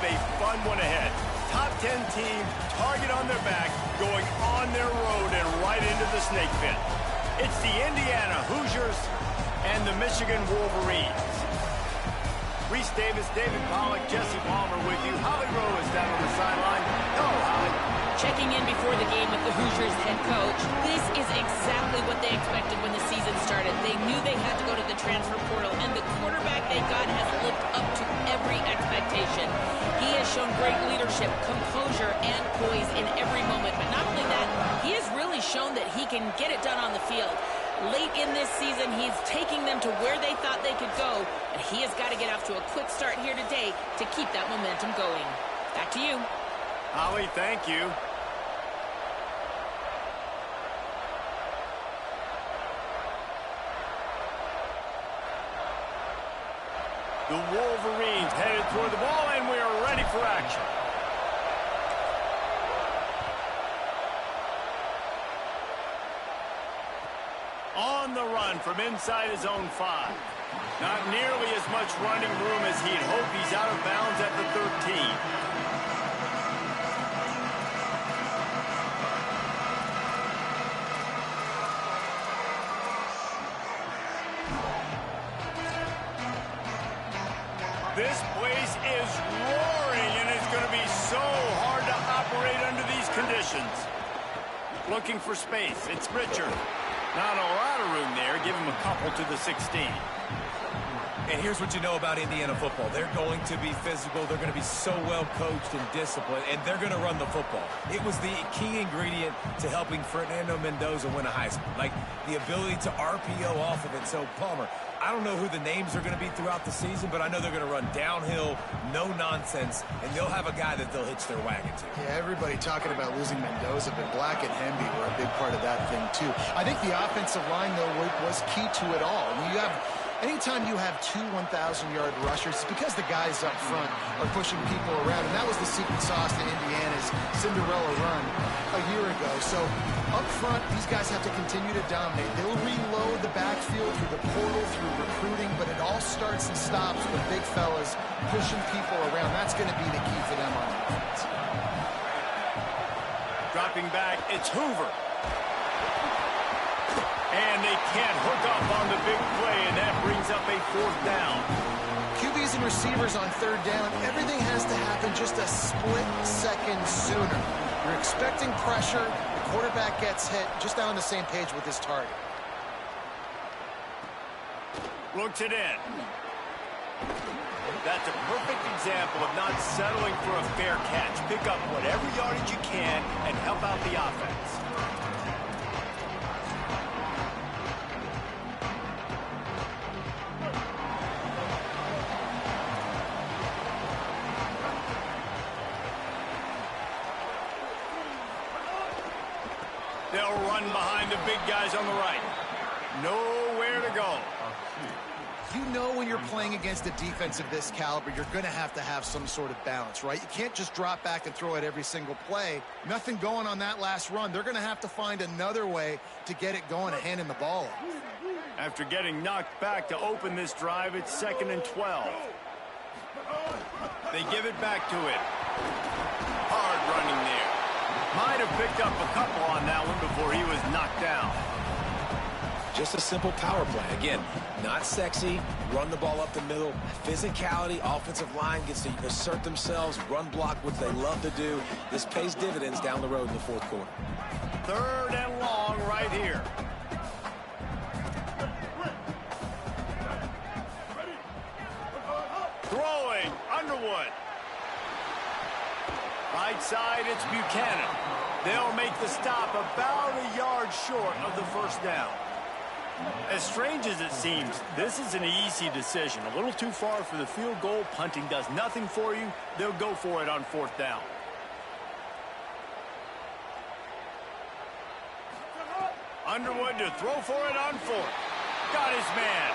a fun one ahead. Top 10 team, target on their back, going on their road and right into the snake pit. It's the Indiana Hoosiers and the Michigan Wolverines. Reese Davis, David Pollack, Jesse Palmer with you. Holly Rowe is down on the sideline. Hello, Holly. Checking in before the game with the Hoosiers head coach. This is exactly what they expected when the season started. They knew they had to go to the transfer portal, and the quarterback they got has lived up to every expectation. He has shown great leadership, composure, and poise in every moment. But not only that, he has really shown that he can get it done on the field. Late in this season, he's taking them to where they thought they could go, and he has got to get off to a quick start here today to keep that momentum going. Back to you. Holly, thank you. The Wolverines headed toward the ball, and we are ready for action. On the run from inside his own 5. Not nearly as much running room as he'd hoped. He's out of bounds at the 13. This place is roaring, and it's going to be so hard to operate under these conditions. Looking for space. It's Richard. Not a lot of room there. Give him a couple to the 16. And here's what you know about Indiana football. They're going to be physical. They're going to be so well coached and disciplined, and they're going to run the football. It was the key ingredient to helping Fernando Mendoza win a Heisman, like the ability to RPO off of it. So, Palmer, I don't know who the names are going to be throughout the season, but I know they're going to run downhill, no nonsense, and they'll have a guy that they'll hitch their wagon to. Yeah, everybody talking about losing Mendoza, but Black and Hemby were a big part of that thing, too. I think the offensive line, though, was key to it all. I mean, anytime you have two 1,000-yard rushers, it's because the guys up front are pushing people around, and that was the secret sauce to Indiana's Cinderella run a year ago. So up front, these guys have to continue to dominate. They'll reload the backfield through the portal, through recruiting, but it all starts and stops with big fellas pushing people around. That's going to be the key for them on defense. Dropping back, it's Hoover. And they can't hook up on the big play, and that brings up a 4th down. QBs and receivers on 3rd down, everything has to happen just a split second sooner. You're expecting pressure, the quarterback gets hit, just not on the same page with his target. Looks it in. That's a perfect example of not settling for a fair catch. Pick up whatever yardage you can and help out the offense. They'll run behind the big guys on the right. Nowhere to go. You know when you're playing against a defense of this caliber, you're going to have some sort of balance, right? You can't just drop back and throw it every single play. Nothing going on that last run. They're going to have to find another way to get it going and handing the ball off. After getting knocked back to open this drive, it's 2nd and 12. They give it back to it. Hard running there. Might have picked up a couple on that one before he was knocked down. Just a simple power play. Again, not sexy, run the ball up the middle. Physicality, offensive line gets to assert themselves, run block, which they love to do. This pays dividends down the road in the 4th quarter. 3rd and long right here. Throwing, Underwood. Right side, it's Buchanan. They'll make the stop about a yard short of the 1st down. As strange as it seems, this is an easy decision. A little too far for the field goal. Punting does nothing for you. They'll go for it on 4th down. Underwood to throw for it on 4th. Got his man.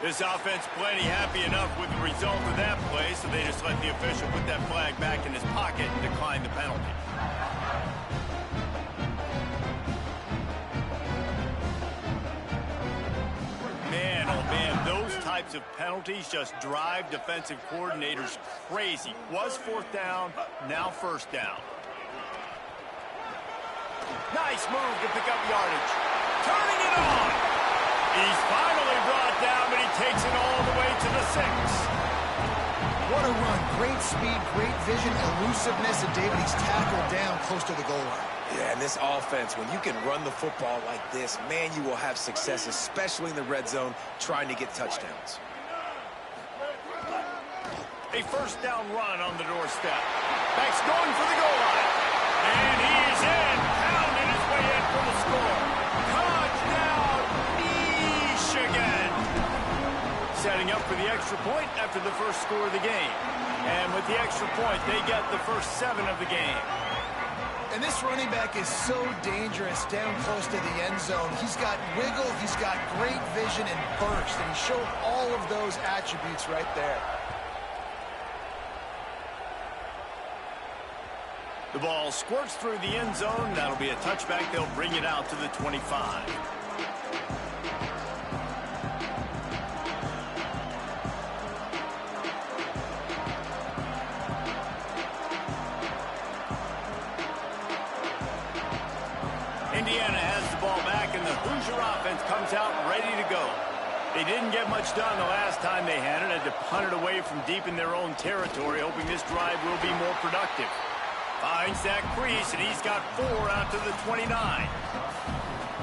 This offense plenty happy enough with the result of that play, so they just let the official put that flag back in his pocket and decline the penalty. types of penalties just drive defensive coordinators crazy. Was fourth down, now first down. Nice move to pick up yardage. Turning it on. He's finally brought down, but he takes it all the way to the 6. What a run. Great speed, great vision, elusiveness, and David, he's tackled down close to the goal line. Yeah, and this offense, when you can run the football like this, man, you will have success, especially in the red zone, trying to get touchdowns. A first down run on the doorstep. Back's going for the goal line. And he is in, pounding his way in for the score. Touchdown, Michigan. Setting up for the extra point after the first score of the game. And with the extra point, they get the first 7 of the game. And this running back is so dangerous down close to the end zone. He's got wiggle, he's got great vision and burst, and he showed all of those attributes right there. The ball squirts through the end zone. That'll be a touchback. They'll bring it out to the 25. Indiana has the ball back, and the Hoosier offense comes out ready to go. They didn't get much done the last time they had it. Had to punt it away from deep in their own territory, hoping this drive will be more productive. Finds that crease, and he's got 4 out to the 29.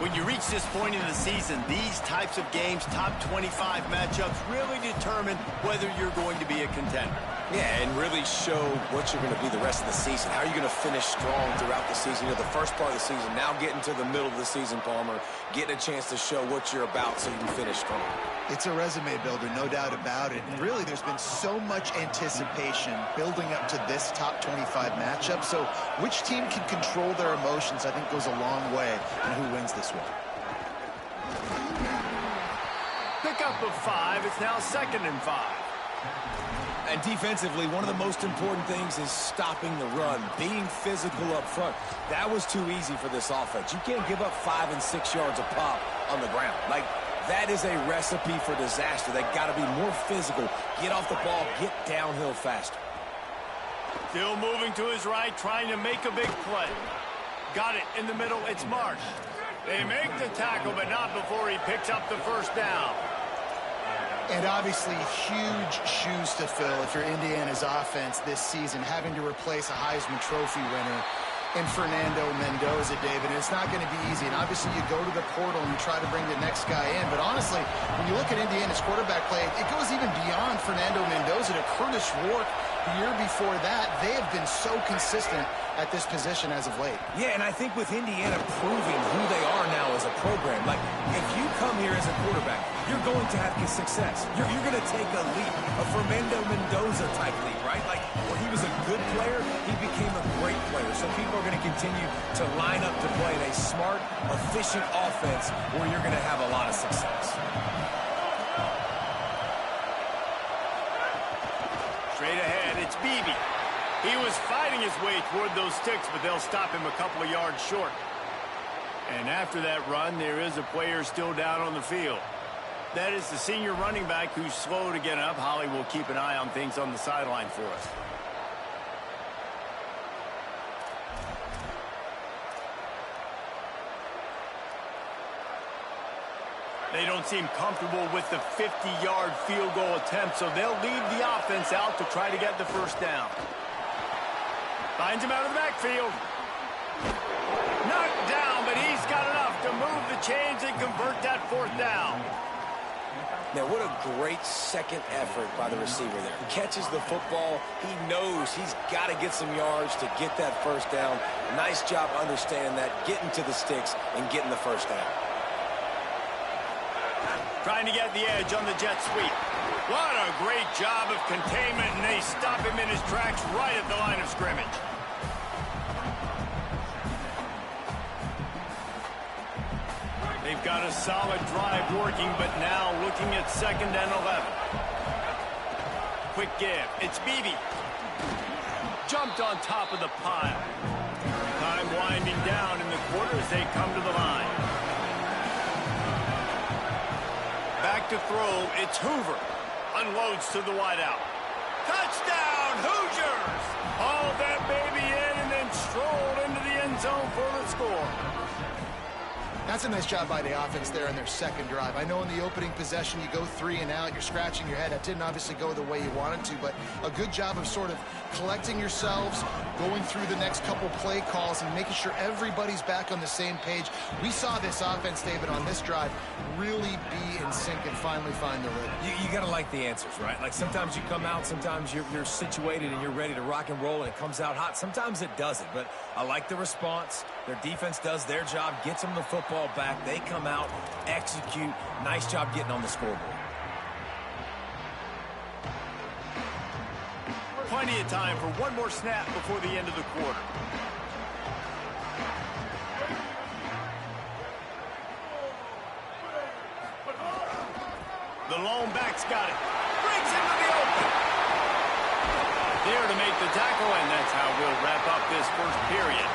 When you reach this point in the season, these types of games, top 25 matchups, really determine whether you're going to be a contender. Yeah, and really show what you're going to be the rest of the season. How are you going to finish strong throughout the season? You know, the first part of the season, now getting to the middle of the season, Palmer, getting a chance to show what you're about so you can finish strong. It's a resume builder, no doubt about it. And really, there's been so much anticipation building up to this top 25 matchup. So which team can control their emotions, I think, goes a long way in who wins this one. Pickup of 5. It's now 2nd and 5. And defensively, one of the most important things is stopping the run, being physical up front. That was too easy for this offense. You can't give up 5 and 6 yards a pop on the ground. Like, that is a recipe for disaster. They got to be more physical, get off the ball, get downhill faster. Still moving to his right, trying to make a big play. Got it in the middle. It's Marsh. They make the tackle, but not before he picks up the first down. And obviously, huge shoes to fill if you're Indiana's offense this season, having to replace a Heisman Trophy winner in Fernando Mendoza, David. And it's not going to be easy. And obviously, you go to the portal and you try to bring the next guy in. But honestly, when you look at Indiana's quarterback play, it goes even beyond Fernando Mendoza to Curtis Rourke the year before that. They have been so consistent at this position as of late. Yeah, and I think with Indiana proving who they are now as a program, like, if you come here as a quarterback, you're going to have success. You're going to take a leap, a Fernando Mendoza type leap, right? Like, when he was a good player, he became a great player. So people are going to continue to line up to play in a smart, efficient offense where you're going to have a lot of success. Straight ahead, it's Beebe. He was fighting his way toward those sticks, but they'll stop him a couple of yards short. And after that run, there is a player still down on the field. That is the senior running back who's slow to get up. Holly will keep an eye on things on the sideline for us. They don't seem comfortable with the 50-yard field goal attempt, so they'll leave the offense out to try to get the first down. Finds him out of the backfield. Knocked down, but he's got enough to move the chains and convert that 4th down. Now, what a great second effort by the receiver there. Catches the football. He knows he's got to get some yards to get that first down. Nice job understanding that, getting to the sticks and getting the first down. Trying to get the edge on the jet sweep. What a great job of containment, and they stop him in his tracks right at the line of scrimmage. They've got a solid drive working, but now looking at 2nd and 11. Quick give. It's Beebe. Jumped on top of the pile. Time winding down in the quarter as they come to the line. Back to throw. It's Hoover. Unloads to the wideout. Touchdown, Hoosiers! Hauled that baby in and then strolled into the end zone for the score. That's a nice job by the offense there in their second drive. I know in the opening possession you go 3 and out, you're scratching your head. That didn't obviously go the way you wanted to, but a good job of sort of collecting yourselves, going through the next couple play calls and making sure everybody's back on the same page. We saw this offense, David, on this drive really be in sync and finally find the rhythm. You got to like the answers, right? Like sometimes you come out, sometimes you're situated and you're ready to rock and roll and it comes out hot. Sometimes it doesn't, but I like the response. Their defense does their job, gets them the football back. They come out, execute. Nice job getting on the scoreboard. Plenty of time for one more snap before the end of the quarter. The lone back's got it. Brings him to the open. There to make the tackle, and that's how we'll wrap up this first period.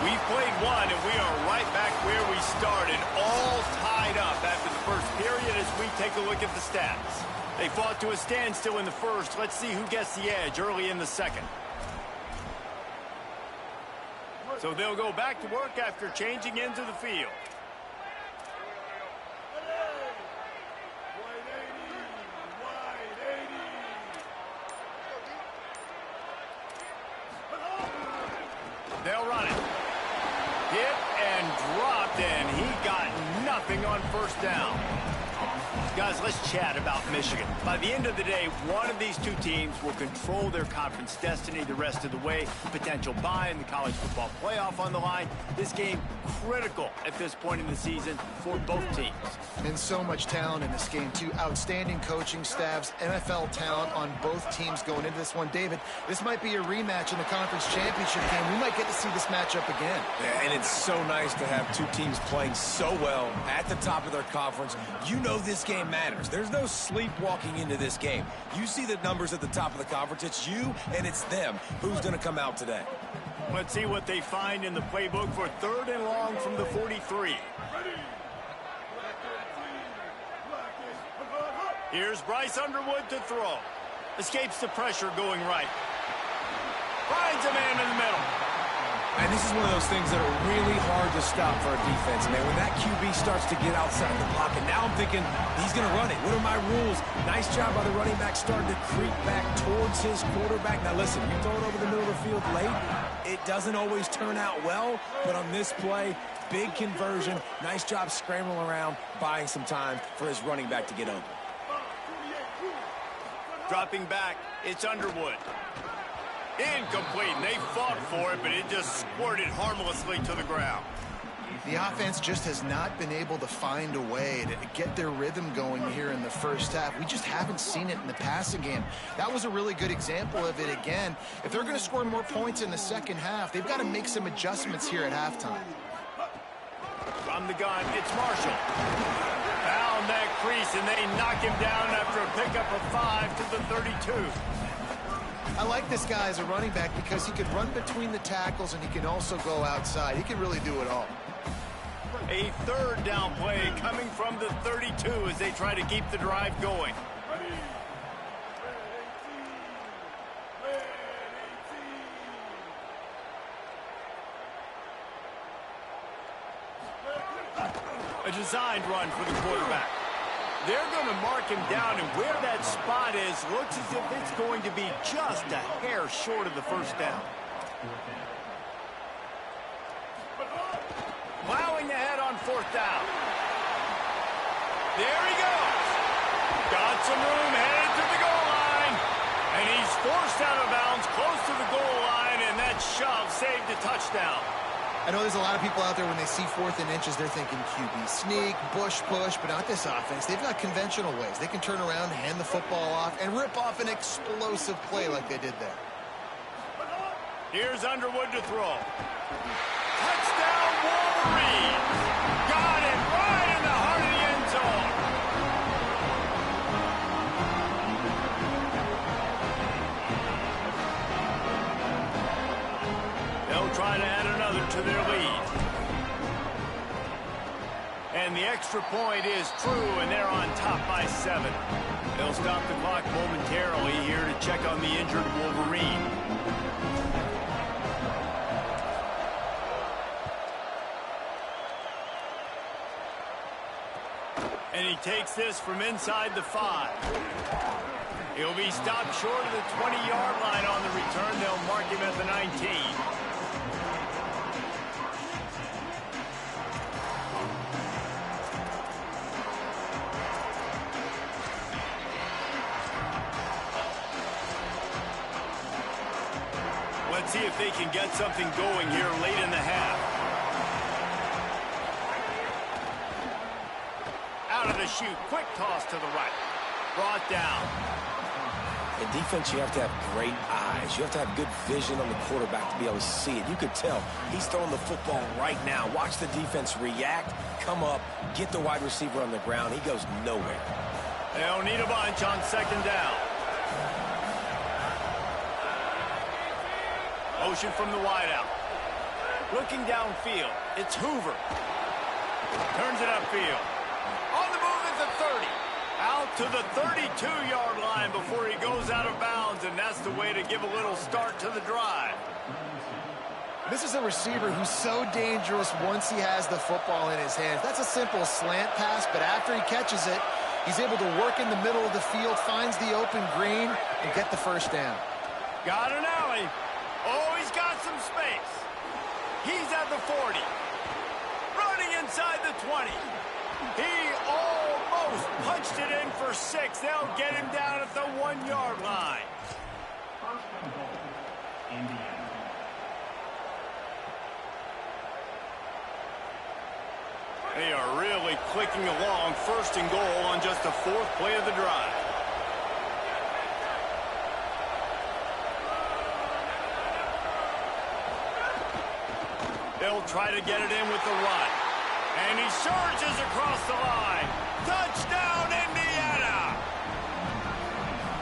We've played one, and we are right back where we started, all tied up after the first period as we take a look at the stats. They fought to a standstill in the first. Let's see who gets the edge early in the second. So they'll go back to work after changing into the field. They'll run it. Hit and dropped, and he got nothing on first down. Guys, let's chat about Michigan. By the end of the day, one of these two teams will control their conference destiny the rest of the way. Potential bye in the college football playoff on the line. This game critical at this point in the season for both teams. And so much talent in this game, too. Outstanding coaching staffs, NFL talent on both teams going into this one. David, this might be a rematch in the conference championship game. We might get to see this matchup again. Yeah, and it's so nice to have two teams playing so well at the top of their conference. You know this game matters. There's no sleepwalking into this game. You see the numbers at the top of the conference. It's you and it's them. Who's going to come out today? Let's see what they find in the playbook for 3rd and long from the 43. Here's Bryce Underwood to throw. Escapes the pressure going right. Finds a man in the middle. And this is one of those things that are really hard to stop for a defense, man. When that QB starts to get outside the pocket, now I'm thinking he's going to run it. What are my rules? Nice job by the running back starting to creep back towards his quarterback. Now listen, you throw it over the middle of the field late, it doesn't always turn out well, but on this play, big conversion. Nice job scrambling around, buying some time for his running back to get open. Dropping back, it's Underwood. Incomplete. They fought for it, but it just squirted harmlessly to the ground. The offense just has not been able to find a way to get their rhythm going here in the first half. We just haven't seen it in the passing game. That was a really good example of it again. If they're going to score more points in the second half, they've got to make some adjustments here at halftime. From the gun, it's Marshall. Found that crease, and they knock him down after a pickup of 5 to the 32. I like this guy as a running back because he can run between the tackles and he can also go outside. He can really do it all. A 3rd down play coming from the 32 as they try to keep the drive going. A designed run for the quarterback. They're going to mark him down, and where that spot is looks as if it's going to be just a hair short of the first down. Plowing ahead on 4th down. There he goes. Got some room, headed to the goal line. And he's forced out of bounds close to the goal line, and that shove saved a touchdown. I know there's a lot of people out there when they see 4th and inches, they're thinking QB sneak, bush push, but not this offense. They've got conventional ways. They can turn around, hand the football off, and rip off an explosive play like they did there. Here's Underwood to throw. Touchdown, Wolverines! Got it right in the heart of the end zone. They'll try to add another to their lead. And the extra point is true, and they're on top by 7. They'll stop the clock momentarily here to check on the injured Wolverine. And he takes this from inside the 5. He'll be stopped short of the 20-yard line on the return. They'll mark him at the 19. Let's see if they can get something going here late in the half. Out of the chute, quick toss to the right. Brought down. In defense, you have to have great eyes. You have to have good vision on the quarterback to be able to see it. You could tell he's throwing the football right now. Watch the defense react, come up, get the wide receiver on the ground. He goes nowhere. They'll need a bunch on 2nd down. Motion from the wideout. Looking downfield, it's Hoover. Turns it upfield. On the move at the 30. Out to the 32-yard line before he goes out of bounds, and that's the way to give a little start to the drive. This is a receiver who's so dangerous once he has the football in his hands. That's a simple slant pass, but after he catches it, he's able to work in the middle of the field, finds the open green, and get the first down. Got an alley. Oh, he's got some space. He's at the 40. Running inside the 20. He almost punched it in for 6. They'll get him down at the 1-yard line. They are really clicking along. 1st and goal on just the 4th play of the drive. They'll try to get it in with the run. And he surges across the line. Touchdown, Indiana!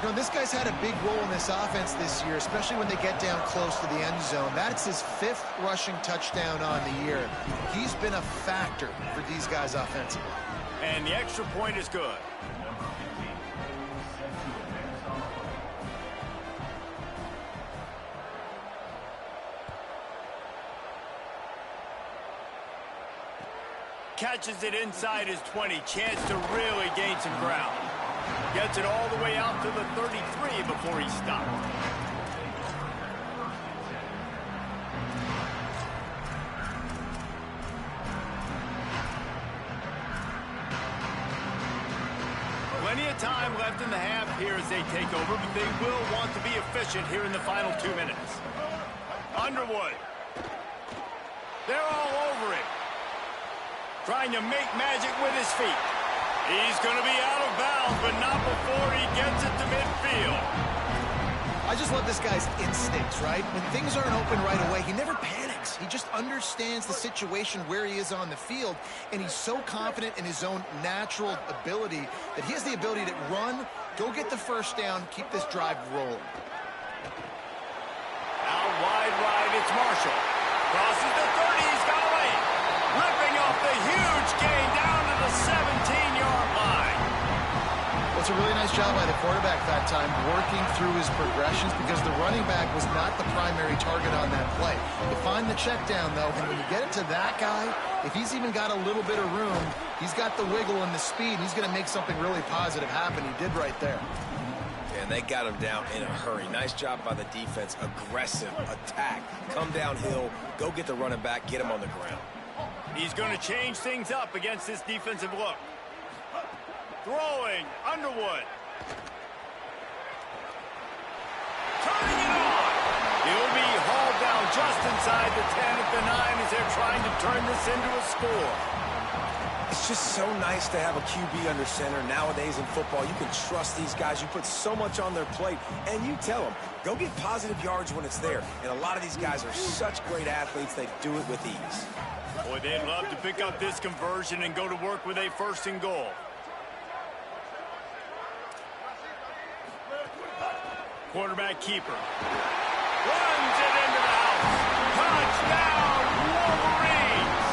You know, this guy's had a big role in this offense this year, especially when they get down close to the end zone. That's his 5th rushing touchdown on the year. He's been a factor for these guys offensively. And the extra point is good. Catches it inside his 20. Chance to really gain some ground. Gets it all the way out to the 33 before he stopped. Plenty of time left in the half here as they take over, but they will want to be efficient here in the final 2 minutes. Underwood. They're all over him. Trying to make magic with his feet. He's going to be out of bounds, but not before he gets it to midfield. I just love this guy's instincts, right? When things aren't open right away, he never panics. He just understands the situation where he is on the field, and he's so confident in his own natural ability that he has the ability to run, go get the first down, keep this drive rolling. Out wide right, it's Marshall. Crosses the 30, he's got away. Ripping off the huge gain down to the 17-yard line. Well, it's a really nice job by the quarterback that time, working through his progressions, because the running back was not the primary target on that play. You find the check down, though, and when you get it to that guy, if he's even got a little bit of room, he's got the wiggle and the speed, he's going to make something really positive happen. He did right there. And they got him down in a hurry. Nice job by the defense. Aggressive attack. Come downhill, go get the running back, get him on the ground. He's going to change things up against this defensive look. Throwing, Underwood. Turning it on. He'll be hauled down just inside the 10 at the 9 as they're trying to turn this into a score. It's just so nice to have a QB under center. Nowadays in football, you can trust these guys. You put so much on their plate, and you tell them, go get positive yards when it's there. And a lot of these guys are such great athletes, they do it with ease. Boy, they'd love to pick up this conversion and go to work with a 1st and goal. Quarterback keeper. Runs it into the house. Touchdown, Wolverines!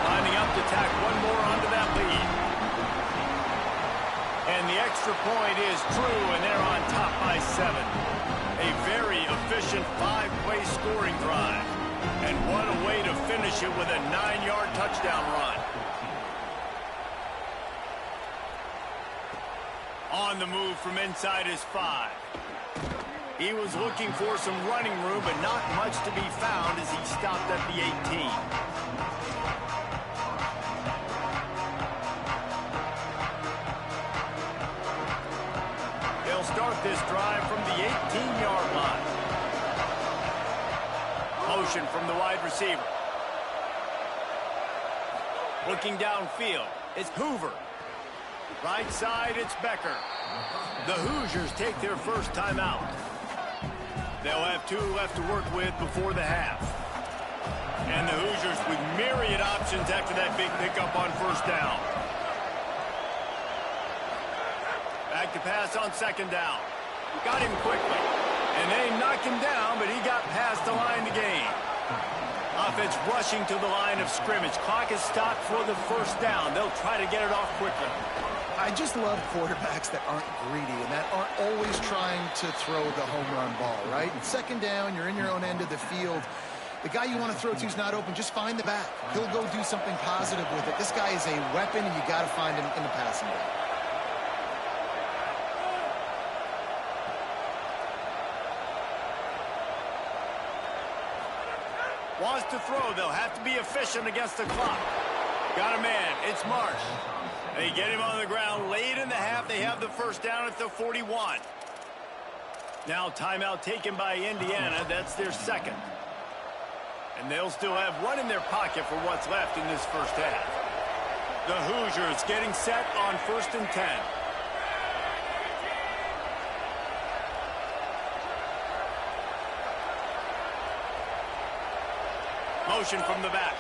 Lining up to tack one more on extra point is true, and they're on top by 7. A very efficient 5-play scoring drive. And what a way to finish it with a 9-yard touchdown run. On the move from inside his 5. He was looking for some running room, but not much to be found as he stopped at the 18. They'll start this drive from the 18-yard line. Motion from the wide receiver. Looking downfield, it's Hoover. Right side, it's Becker. The Hoosiers take their first time out. They'll have 2 left to work with before the half. And the Hoosiers with myriad options after that big pickup on first down. Back to pass on second down. Got him quickly. And they knocked him down, but he got past the line to gain. Offense rushing to the line of scrimmage. Clock is stopped for the first down. They'll try to get it off quickly. I just love quarterbacks that aren't greedy and that aren't always trying to throw the home run ball, right? Second down, you're in your own end of the field. The guy you want to throw to is not open. Just find the back. He'll go do something positive with it. This guy is a weapon, and you got to find him in the passing game. Wants to throw. They'll have to be efficient against the clock. Got a man. It's Marsh. They get him on the ground late in the half. They have the first down at the 41. Now timeout taken by Indiana. That's their second. And they'll still have one in their pocket for what's left in this first half. The Hoosiers getting set on first and 10. Motion from the back.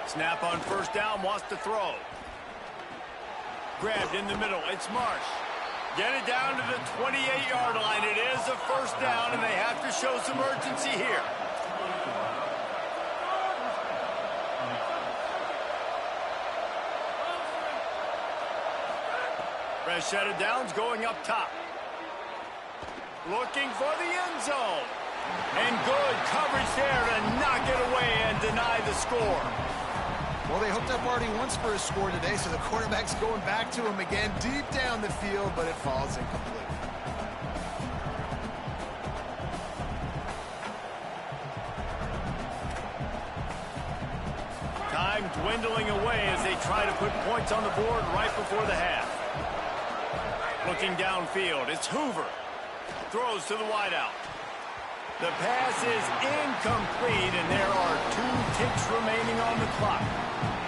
Snap on first down, wants to throw. Grabbed in the middle, it's Marsh. Get it down to the 28-yard line. It is a first down, and they have to show some urgency here. Fresh set of downs going up top. Looking for the end zone. And good coverage there to knock it away and deny the score. Well, they hooked up already once for a score today, so the quarterback's going back to him again deep down the field, but it falls incomplete. Time dwindling away as they try to put points on the board right before the half. Looking downfield, it's Hoover. Throws to the wideout. The pass is incomplete, and there are 2 ticks remaining on the clock.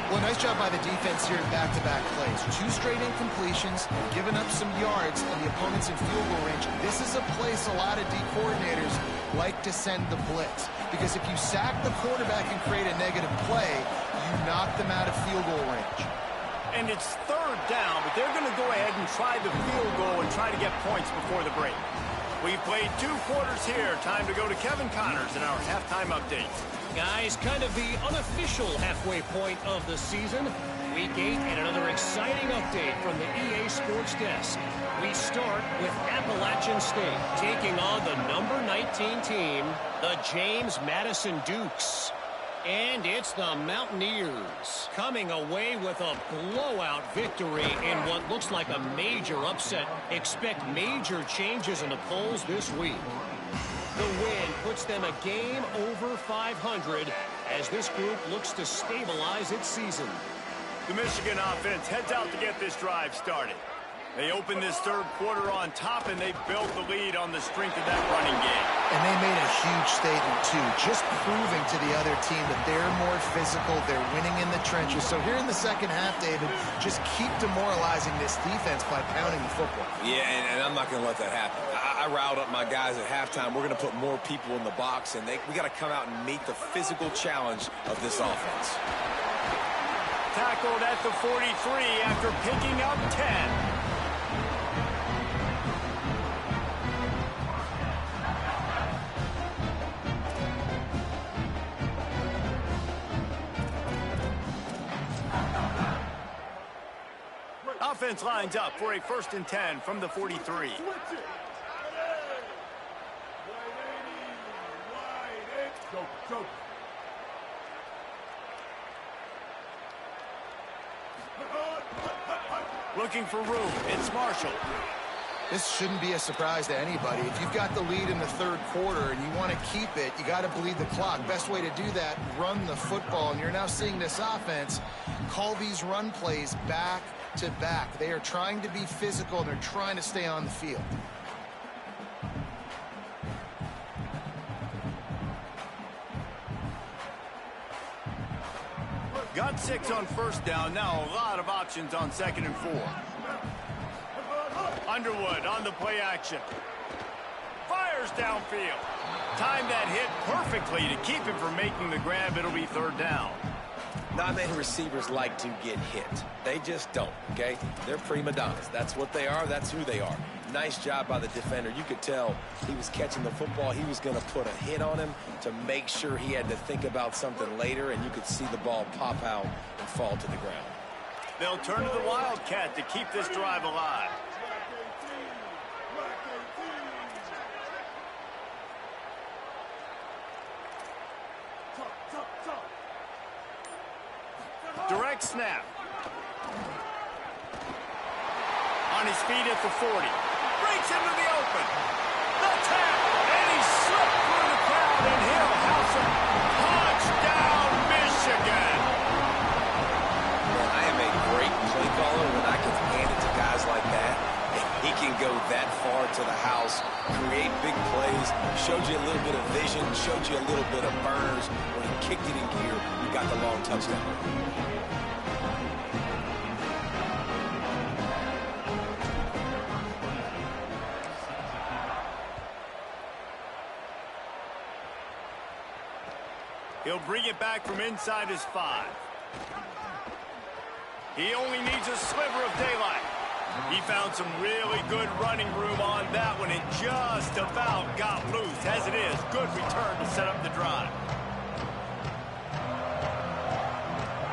Well, nice job by the defense here in back-to-back plays. 2 straight incompletions, giving up some yards, and the opponent's in field goal range. This is a place a lot of D coordinators like to send the blitz, because if you sack the quarterback and create a negative play, you knock them out of field goal range. And it's third down, but they're going to go ahead and try the field goal and try to get points before the break. We've played 2 quarters here. Time to go to Kevin Connors in our halftime update. Guys, kind of the unofficial halfway point of the season. Week 8 and another exciting update from the EA Sports Desk. We start with Appalachian State taking on the number 19 team, the James Madison Dukes. And it's the Mountaineers coming away with a blowout victory in what looks like a major upset. Expect major changes in the polls this week. The win puts them a game over 500 as this group looks to stabilize its season. The Michigan offense heads out to get this drive started. They opened this third quarter on top, and they built the lead on the strength of that running game. And they made a huge statement, too, just proving to the other team that they're more physical, they're winning in the trenches. So here in the second half, David, just keep demoralizing this defense by pounding the football. Yeah, and I'm not going to let that happen. I riled up my guys at halftime. We're going to put more people in the box, and we got to come out and meet the physical challenge of this offense. Tackled at the 43 after picking up 10. offense lines up for a 1st and 10 from the 43. Go. Looking for room. It's Marshall. This shouldn't be a surprise to anybody. If you've got the lead in the 3rd quarter and you want to keep it, you got to bleed the clock. Best way to do that, run the football. And you're now seeing this offense call these run plays back to back. They are trying to be physical, and they're trying to stay on the field. Got 6 on 1st down. Now a lot of options on 2nd and 4. Underwood on the play action. Fires downfield. Timed that hit perfectly to keep him from making the grab. It'll be 3rd down. Not many receivers like to get hit. They just don't, okay? They're prima donnas. That's what they are. That's who they are. Nice job by the defender. You could tell he was catching the football. He was going to put a hit on him to make sure he had to think about something later, and you could see the ball pop out and fall to the ground. They'll turn to the Wildcat to keep this drive alive. Direct snap. On his feet at the 40. Breaks into the open. The tap. And he slipped through the crowd, and he'll house him. Touchdown, Michigan. Man, I am a great play caller when I can hand it to guys like that. He can go that far to the house, create big plays, showed you a little bit of vision, showed you a little bit of burners. When he kicked it in gear, you got the long touchdown. He'll bring it back from inside his 5. He only needs a sliver of daylight. He found some really good running room on that one and just about got loose. As it is, good return to set up the drive.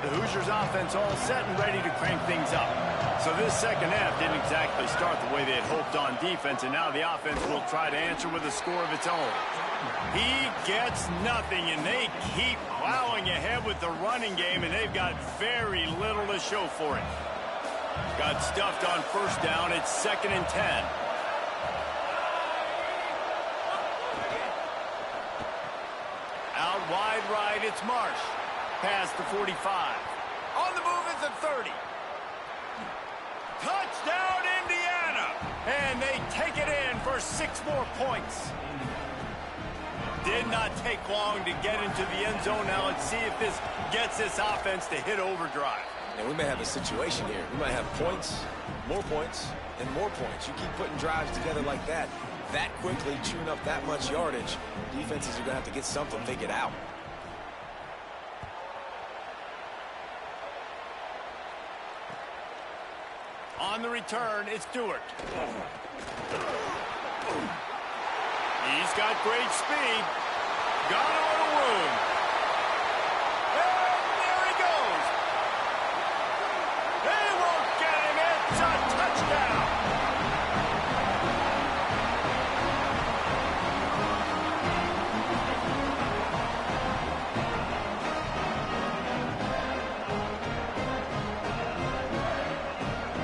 The Hoosiers offense all set and ready to crank things up. So this second half didn't exactly start the way they had hoped on defense, and now the offense will try to answer with a score of its own. He gets nothing, and they keep plowing ahead with the running game, and they've got very little to show for it. Got stuffed on 1st down. It's 2nd and 10. Out wide right, it's Marsh. Past the 45. On the move is the 30. Touchdown, Indiana! And they take it in for 6 more points. Did not take long to get into the end zone. Now let's see if this gets this offense to hit overdrive. And we may have a situation here. We might have points, and more points. You keep putting drives together like that quickly, chewing up that much yardage, defenses are going to have to get something figured out. On the return, it's Stewart. He's got great speed. Got a little room. And there he goes. They won't get him. It's a touchdown.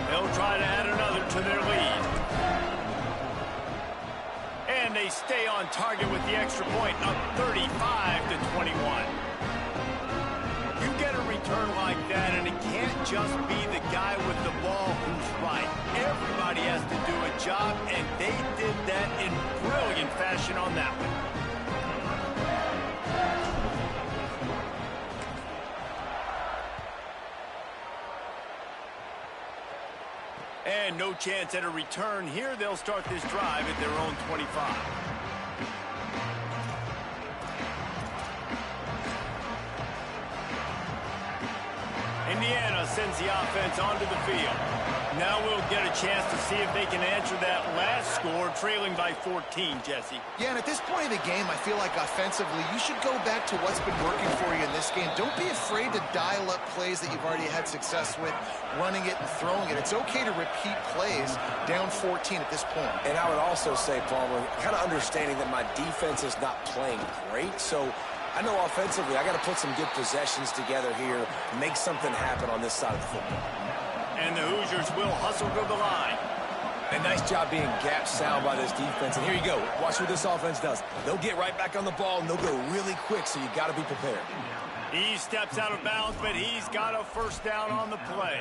They'll try to add another to their lead. And they stay on target with the extra point, up 35-21. You get a return like that, and it can't just be the guy with the ball who's right. Everybody has to do a job, and they did that in brilliant fashion on that one. And no chance at a return here. They'll start this drive at their own 25. Indiana sends the offense onto the field. Now we'll get a chance to see if they can answer that last score, trailing by 14, Jesse. Yeah, and at this point of the game, I feel like offensively, you should go back to what's been working for you in this game. Don't be afraid to dial up plays that you've already had success with, running it and throwing it. It's okay to repeat plays down 14 at this point. And I would also say, Palmer, kind of understanding that my defense is not playing great, so I know offensively I got to put some good possessions together here, make something happen on this side of the football. And the Hoosiers will hustle to the line. A nice job being gap sound by this defense. And here you go. Watch what this offense does. They'll get right back on the ball, and they'll go really quick, so you got to be prepared. He steps out of bounds, but he's got a first down on the play.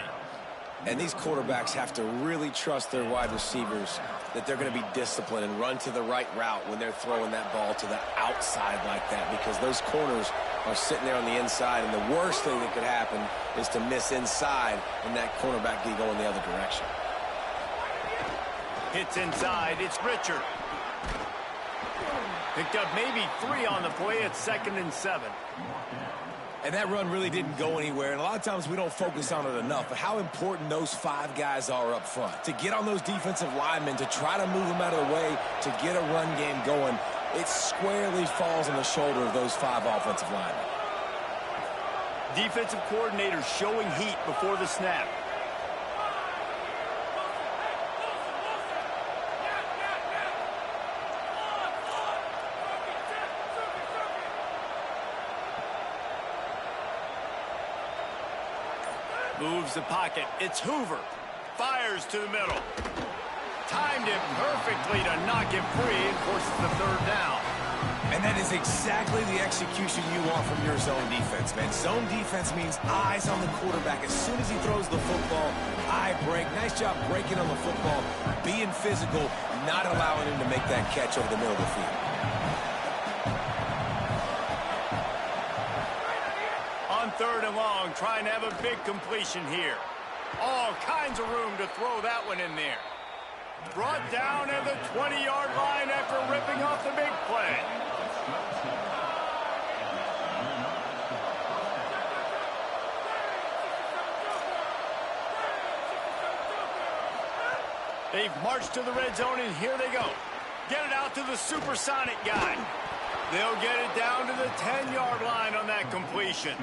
And these quarterbacks have to really trust their wide receivers that they're going to be disciplined and run to the right route when they're throwing that ball to the outside like that, because those corners are sitting there on the inside, and the worst thing that could happen is to miss inside and that cornerback be going the other direction. Hits inside. It's Richard. Picked up maybe 3 on the play. It's 2nd and 7. And that run really didn't go anywhere, and a lot of times we don't focus on it enough, but how important those 5 guys are up front. To get on those defensive linemen, to try to move them out of the way, to get a run game going, it squarely falls on the shoulder of those 5 offensive linemen. Defensive coordinator showing heat before the snap. Moves the pocket. It's Hoover. Fires to the middle. Timed it perfectly to knock it free and forces the 3rd down. And that is exactly the execution you want from your zone defense, man. Zone defense means eyes on the quarterback. As soon as he throws the football, eye break. Nice job breaking on the football, being physical, not allowing him to make that catch over the middle of the field. On 3rd and long, trying to have a big completion here. All kinds of room to throw that one in there. Brought down at the 20-yard line after ripping off the big play. They've marched to the red zone, and here they go. Get it out to the supersonic guy. They'll get it down to the 10-yard line on that completion.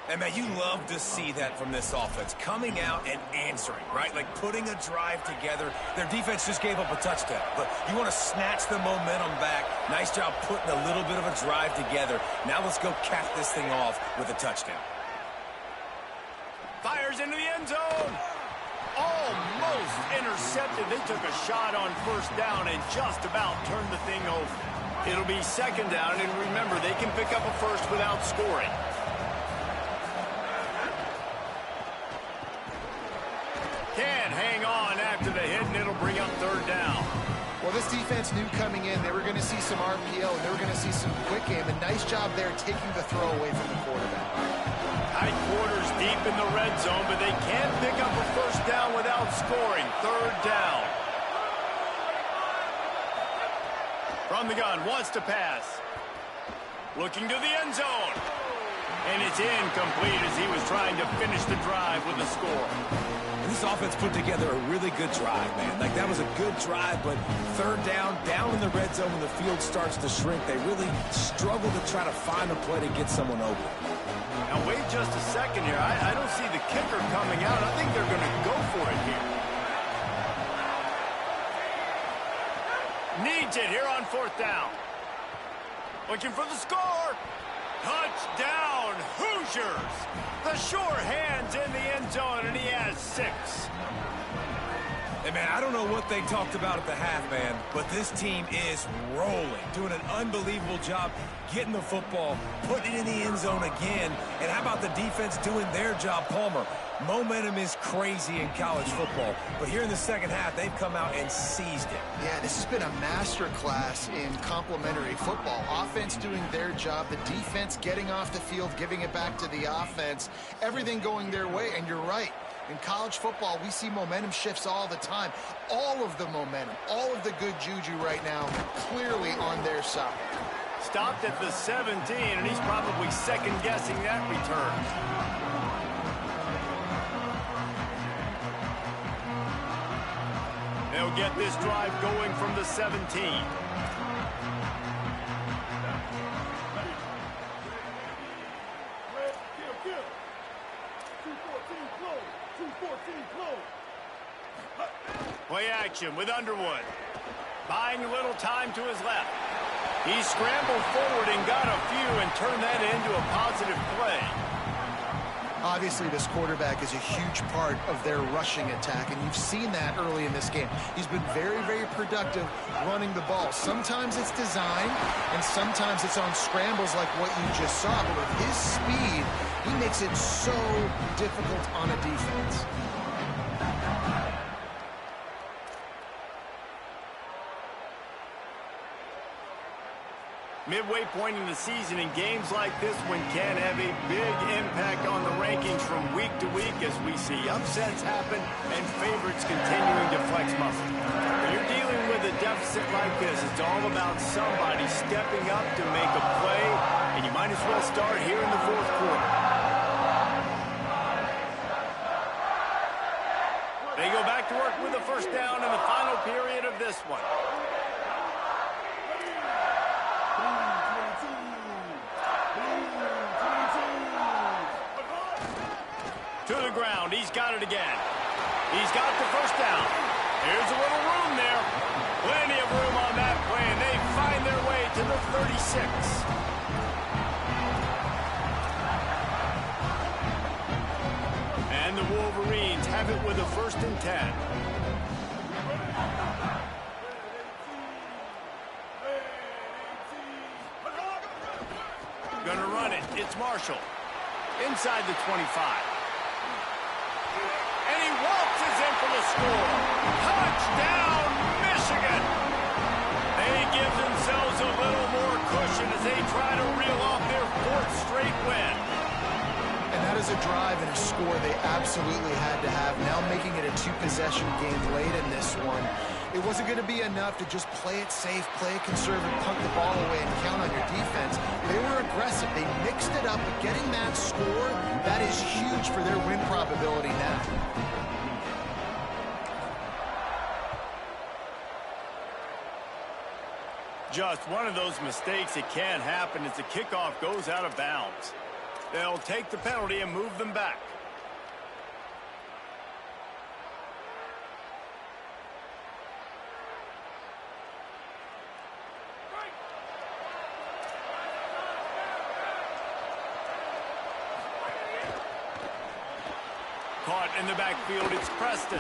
And, man, you love to see that from this offense, coming out and answering, right? Like putting a drive together. Their defense just gave up a touchdown, but you want to snatch the momentum back. Nice job putting a little bit of a drive together. Now let's go cap this thing off with a touchdown. Fires into the end zone. Almost intercepted. They took a shot on 1st down and just about turned the thing over. It'll be 2nd down, and remember, they can pick up a first without scoring. Can't hang on after the hit, and it'll bring up 3rd down. Well, this defense knew coming in they were going to see some RPO, and they were going to see some quick game. A nice job there taking the throw away from the quarterback. Tight quarters deep in the red zone, but they can't pick up a 1st down without scoring. 3rd down. From the gun, wants to pass. Looking to the end zone. And it's incomplete as he was trying to finish the drive with a score. This offense put together a really good drive, man. Like, that was a good drive, but 3rd down in the red zone when the field starts to shrink, they really struggle to try to find a play to get someone open. Now, wait just a second here. I don't see the kicker coming out. I think they're going to go for it here. Needs it here on 4th down. Looking for the score. Touchdown, Hoosiers. The sure hands in the end zone, and he has 6. Hey, man, I don't know what they talked about at the half, man, but this team is rolling, doing an unbelievable job getting the football, putting it in the end zone again. And how about the defense doing their job, Palmer? Momentum is crazy in college football, but here in the 2nd half, they've come out and seized it. Yeah, this has been a masterclass in complementary football. Offense doing their job, the defense getting off the field, giving it back to the offense, everything going their way, and you're right. In college football, we see momentum shifts all the time. All of the momentum, all of the good juju right now, clearly on their side. Stopped at the 17, and he's probably second-guessing that return. They'll get this drive going from the 17. Play action with Underwood. Buying a little time to his left. He scrambled forward and got a few and turned that into a positive play. Obviously, this quarterback is a huge part of their rushing attack, and you've seen that early in this game. He's been very, very productive running the ball. Sometimes it's design, and sometimes it's on scrambles like what you just saw. But with his speed, he makes it so difficult on a defense. Midway point in the season, in games like this one can have a big impact on the rankings from week to week as we see upsets happen and favorites continuing to flex muscle. When you're dealing with a deficit like this, it's all about somebody stepping up to make a play, and you might as well start here in the fourth quarter. They go back to work with a first down in the final period of this one. To the ground. He's got it again. He's got the first down. Here's a little room there. Plenty of room on that play, and they find their way to the 36. And the Wolverines have it with a 1st and 10. Gonna run it. It's Marshall. Inside the 25. And he waltzes in for the score. Touchdown, Michigan! They give themselves a little more cushion as they try to reel off their 4th straight win. And that is a drive and a score they absolutely had to have. Now making it a 2-possession game late in this one. It wasn't going to be enough to just play it safe, play it conservative, punt the ball away, and count on your defense. They were aggressive. They mixed it up, but getting that score, that is huge for their win probability now. Just one of those mistakes that can happen as the kickoff goes out of bounds. They'll take the penalty and move them back. Caught in the backfield, it's Preston.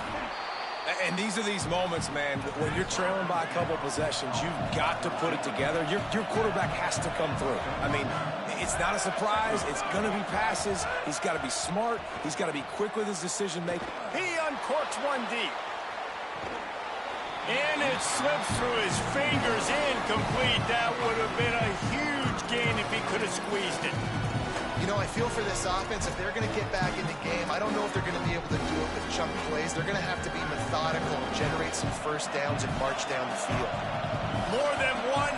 And these are these moments, man, when you're trailing by a couple possessions, you've got to put it together. Your quarterback has to come through. I mean, it's not a surprise. It's going to be passes. He's got to be smart. He's got to be quick with his decision-making. He uncorks one deep. And it slips through his fingers, incomplete. That would have been a huge gain if he could have squeezed it. You know, I feel for this offense, if they're going to get back in the game, I don't know if they're going to be able to do it with chunk plays. They're going to have to be methodical and generate some first downs and march down the field. More than 100,000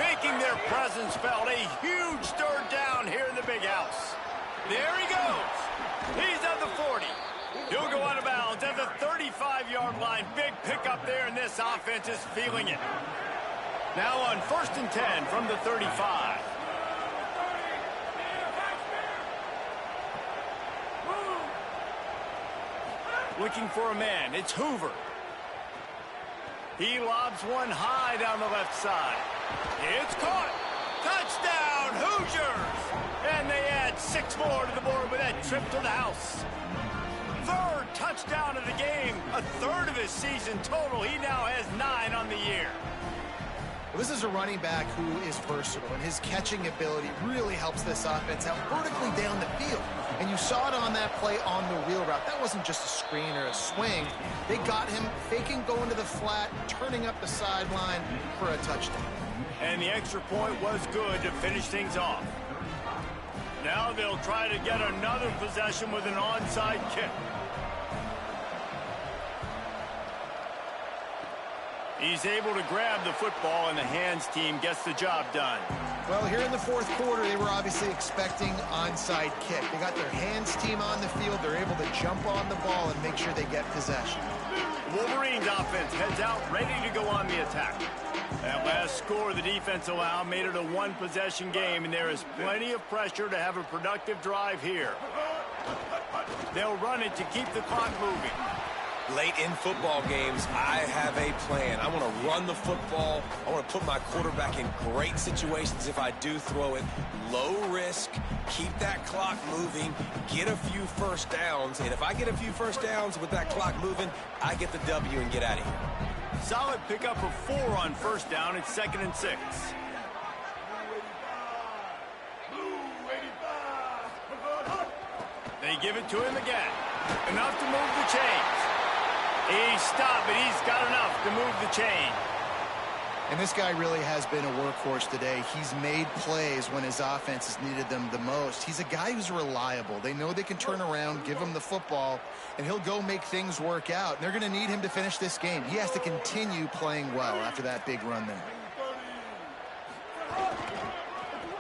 making their presence felt. A huge 3rd down here in the big house. There he goes. He's at the 40. He'll go out of bounds at the 35-yard line. Big pickup there, and this offense is feeling it. Now on 1st and 10 from the 35. Looking for a man. It's Hoover. He lobs one high down the left side. It's caught. Touchdown, Hoosiers! And they add 6 more to the board with that trip to the house. 3rd touchdown of the game. A 3rd of his season total. He now has 9 on the year. Well, this is a running back who is versatile, and his catching ability really helps this offense out vertically down the field. And you saw it on that play on the wheel route. That wasn't just a screen or a swing. They got him faking going to the flat, turning up the sideline for a touchdown. And the extra point was good to finish things off. Now they'll try to get another possession with an onside kick. He's able to grab the football, and the hands team gets the job done. Well, here in the 4th quarter, they were obviously expecting onside kick. They got their hands team on the field. They're able to jump on the ball and make sure they get possession. Wolverines offense heads out, ready to go on the attack. That last score the defense allowed made it a one-possession game, and there is plenty of pressure to have a productive drive here. They'll run it to keep the clock moving. Late in football games, I have a plan. I want to run the football. I want to put my quarterback in great situations if I do throw it. Low risk, keep that clock moving, get a few first downs. And if I get a few first downs with that clock moving, I get the W and get out of here. Solid pickup of 4 on first down. It's 2nd and 6. They give it to him again. Enough to move the chains. He stopped, but he's got enough to move the chain. And this guy really has been a workhorse today. He's made plays when his offense has needed them the most. He's a guy who's reliable. They know they can turn around, give him the football, and he'll go make things work out. And they're going to need him to finish this game. He has to continue playing well after that big run there.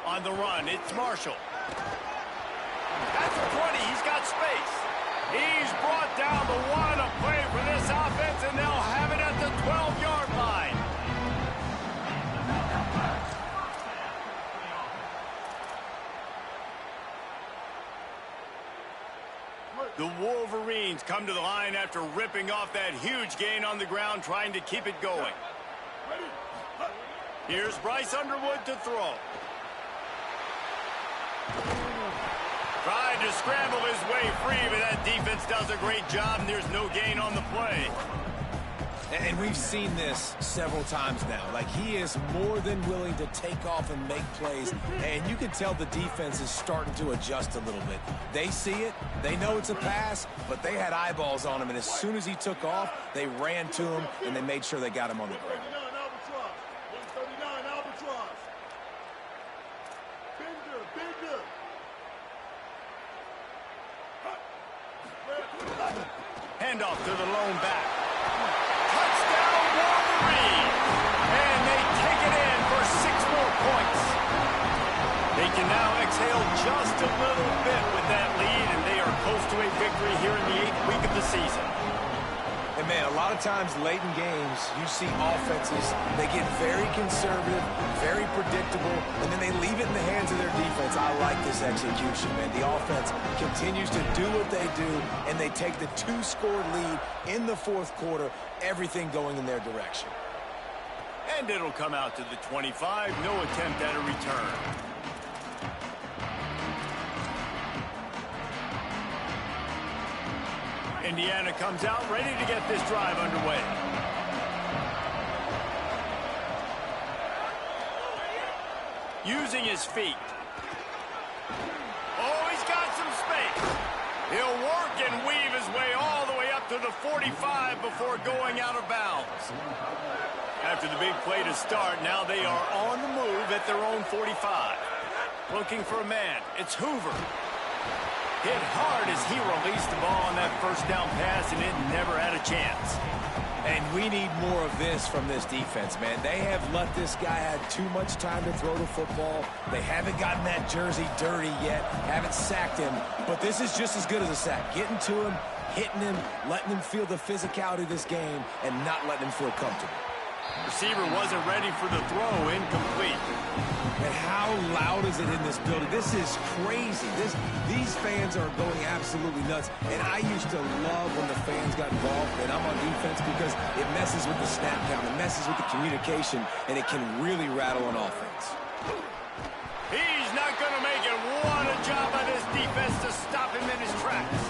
On the run, it's Marshall. At the 20, he's got space. He's brought down the one to play for this offense, and they'll have it at the 12-yard line. The Wolverines come to the line after ripping off that huge gain on the ground, trying to keep it going. Here's Bryce Underwood to throw. Tried to scramble his way free, but that defense does a great job, and there's no gain on the play. And we've seen this several times now. Like, he is more than willing to take off and make plays, and you can tell the defense is starting to adjust a little bit. They see it, they know it's a pass, but they had eyeballs on him, and as soon as he took off, they ran to him, and they made sure they got him on the ground. 139 Albatross. Bigger. Handoff to the lone back. Touchdown, Wolverine! And they take it in for 6 more points. They can now exhale just a little bit with that lead, and they are close to a victory here in the 8th week of the season. And, man, a lot of times late in games, you see offenses, they get very conservative, very predictable, and then they leave it in the hands of their defense. I like this execution, man. The offense continues to do what they do, and they take the 2-score lead in the 4th quarter, everything going in their direction. And it'll come out to the 25, no attempt at a return. Indiana comes out ready to get this drive underway. Using his feet. Oh, he's got some space. He'll work and weave his way all the way up to the 45 before going out of bounds. After the big play to start, now they are on the move at their own 45. Looking for a man. It's Hoover. Hit hard as he released the ball on that first down pass, and it never had a chance. And we need more of this from this defense, man. They have let this guy have too much time to throw the football. They haven't gotten that jersey dirty yet, haven't sacked him. But this is just as good as a sack. Getting to him, hitting him, letting him feel the physicality of this game, and not letting him feel comfortable. Receiver wasn't ready for the throw, incomplete. And how loud is it in this building? This is crazy. These fans are going absolutely nuts. And I used to love when the fans got involved, and I'm on defense, because it messes with the snap count, it messes with the communication, and it can really rattle an offense. He's not going to make it. What a job by this defense to stop him in his tracks.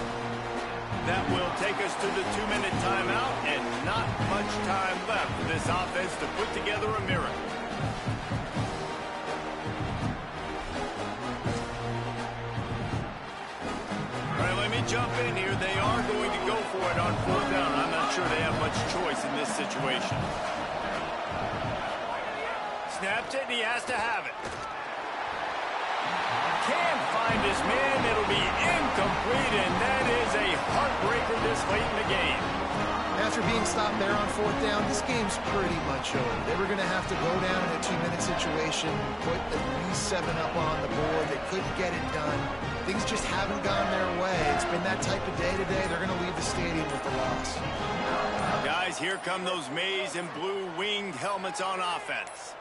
That will take us to the 2-minute timeout, and not much time left for this offense to put together a miracle. All right, let me jump in here. They are going to go for it on 4th down. I'm not sure they have much choice in this situation. Snaps it, and he has to have it. Can't find his man. It'll be incomplete, and that is a heartbreaker this late in the game. After being stopped there on 4th down, this game's pretty much over. They were going to have to go down in a 2-minute situation, put at least 7 up on the board. They couldn't get it done. Things just haven't gone their way. It's been that type of day today. They're going to leave the stadium with the loss. Guys, here come those maize and blue winged helmets on offense.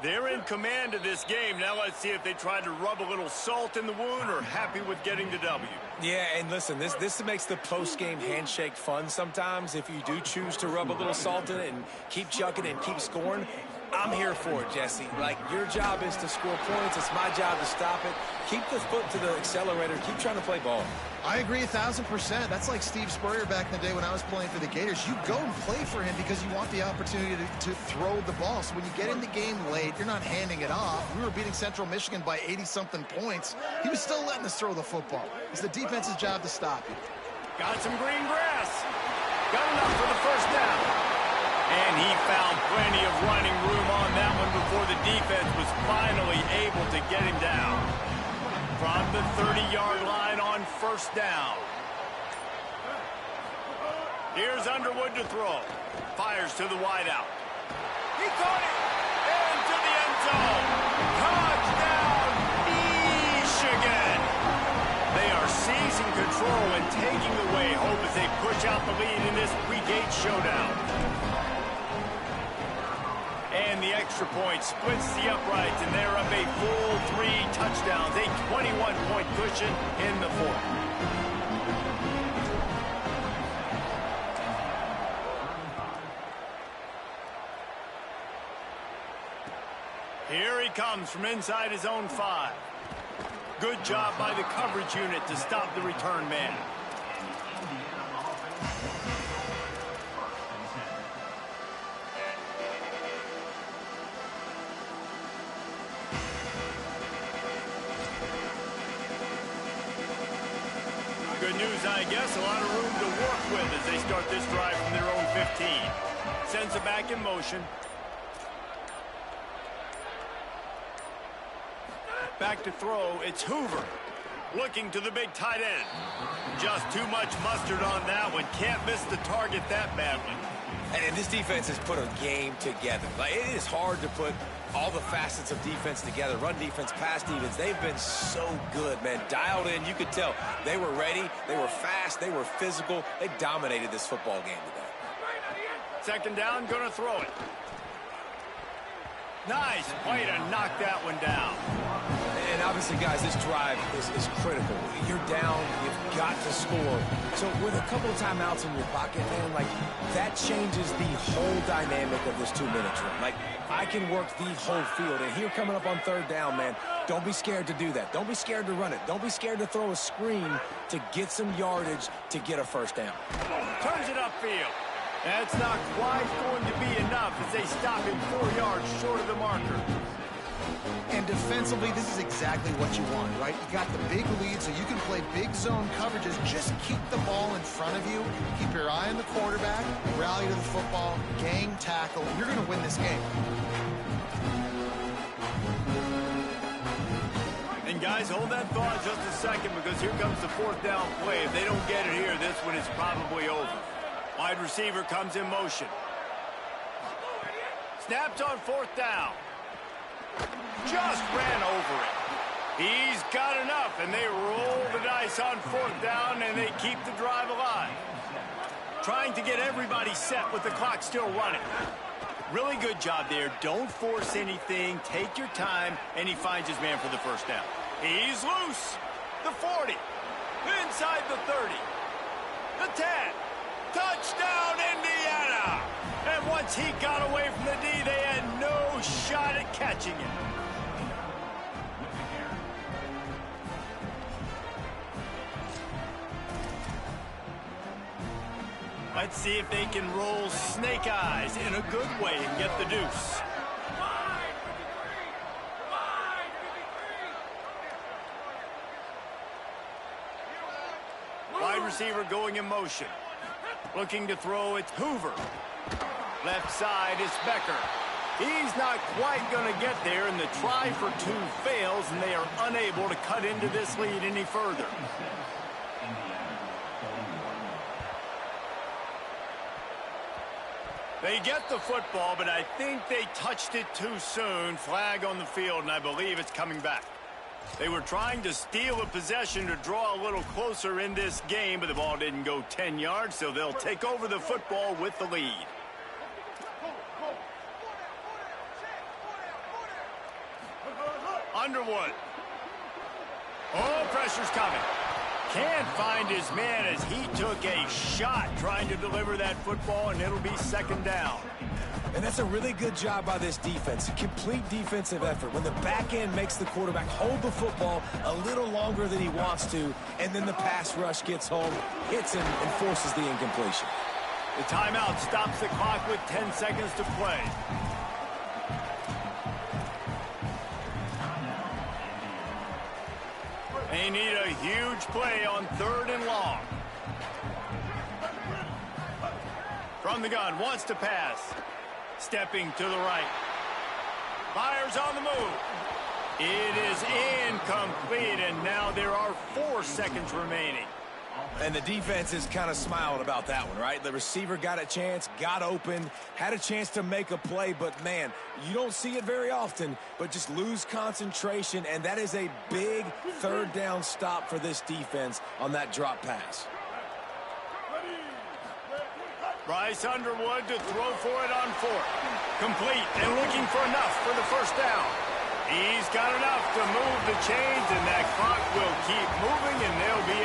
They're in command of this game. Now let's see if they try to rub a little salt in the wound or happy with getting the W. Yeah, and listen, this makes the post-game handshake fun sometimes. If you do choose to rub a little salt in it and keep chucking and keep scoring, I'm here for it, Jesse. Like, your job is to score points. It's my job to stop it. Keep the foot to the accelerator. Keep trying to play ball. I agree 1,000%. That's like Steve Spurrier back in the day when I was playing for the Gators. You go and play for him because you want the opportunity to throw the ball. So when you get in the game late, you're not handing it off. We were beating Central Michigan by 80-something points. He was still letting us throw the football. It's the defense's job to stop you. Got some green grass. Got enough for the first down. And he found plenty of running room on that one before the defense was finally able to get him down. From the 30-yard line on first down. Here's Underwood to throw. Fires to the wideout. He caught it! Into the end zone. Touchdown, Michigan! They are seizing control and taking away hope as they push out the lead in this Week 8 showdown. And the extra point splits the uprights, and they're up a full 3 touchdowns, a 21-point cushion in the fourth. Here he comes from inside his own 5. Good job by the coverage unit to stop the return man. Good news, I guess. A lot of room to work with as they start this drive from their own 15. Sends it back in motion. Back to throw, it's Hoover. Looking to the big tight end. Just too much mustard on that one. Can't miss the target that badly. And this defense has put a game together. Like, it is hard to put all the facets of defense together. Run defense, pass defense. They've been so good, man. Dialed in. You could tell they were ready. They were fast. They were physical. They dominated this football game today. Second down, gonna throw it. Nice play to knock that one down. And obviously, guys, this drive is critical. You're down. You've got to score. So with a couple of timeouts in your pocket, man, like, that changes the whole dynamic of this 2-minute drill. Like, I can work the whole field. And here coming up on third down, man, don't be scared to do that. Don't be scared to run it. Don't be scared to throw a screen to get some yardage to get a first down. Turns it upfield. That's not quite going to be enough as they stop him 4 yards short of the marker. And defensively, this is exactly what you want, right? You got the big lead, so you can play big zone coverages. Just keep the ball in front of you. Keep your eye on the quarterback. Rally to the football. Gang tackle. You're going to win this game. And guys, hold that thought just a second because here comes the fourth down play. If they don't get it here, this one is probably over. Wide receiver comes in motion. Snaps on fourth down. Just ran over it. He's got enough, and they roll the dice on fourth down, and they keep the drive alive. Trying to get everybody set with the clock still running. Really good job there. Don't force anything. Take your time, and he finds his man for the first down. He's loose. The 40. Inside the 30. The 10. Touchdown, Indiana! And once he got away from the D, they had no shot at catching him. Let's see if they can roll snake eyes in a good way and get the deuce. Wide receiver going in motion. Looking to throw, it's Hoover. Left side is Becker. He's not quite going to get there, and the try for 2 fails, and they are unable to cut into this lead any further. They get the football, but I think they touched it too soon. Flag on the field, and I believe it's coming back. They were trying to steal a possession to draw a little closer in this game, but the ball didn't go 10 yards, so they'll take over the football with the lead. Underwood. Oh, pressure's coming. Can't find his man as he took a shot trying to deliver that football, and it'll be second down. And that's a really good job by this defense. A complete defensive effort. When the back end makes the quarterback hold the football a little longer than he wants to, and then the pass rush gets home, hits him, and forces the incompletion. The timeout stops the clock with 10 seconds to play. They need a huge play on 3rd and long. From the gun, wants to pass. Stepping to the right. Fires on the move. It is incomplete, and now there are 4 seconds remaining. And the defense is kind of smiling about that one, right? The receiver got a chance, got open, had a chance to make a play, but man, you don't see it very often, but just lose concentration, and that is a big 3rd down stop for this defense on that drop pass. Bryce Underwood to throw for it on 4th. Complete and looking for enough for the 1st down. He's got enough to move the chains, and that clock will keep moving, and they'll be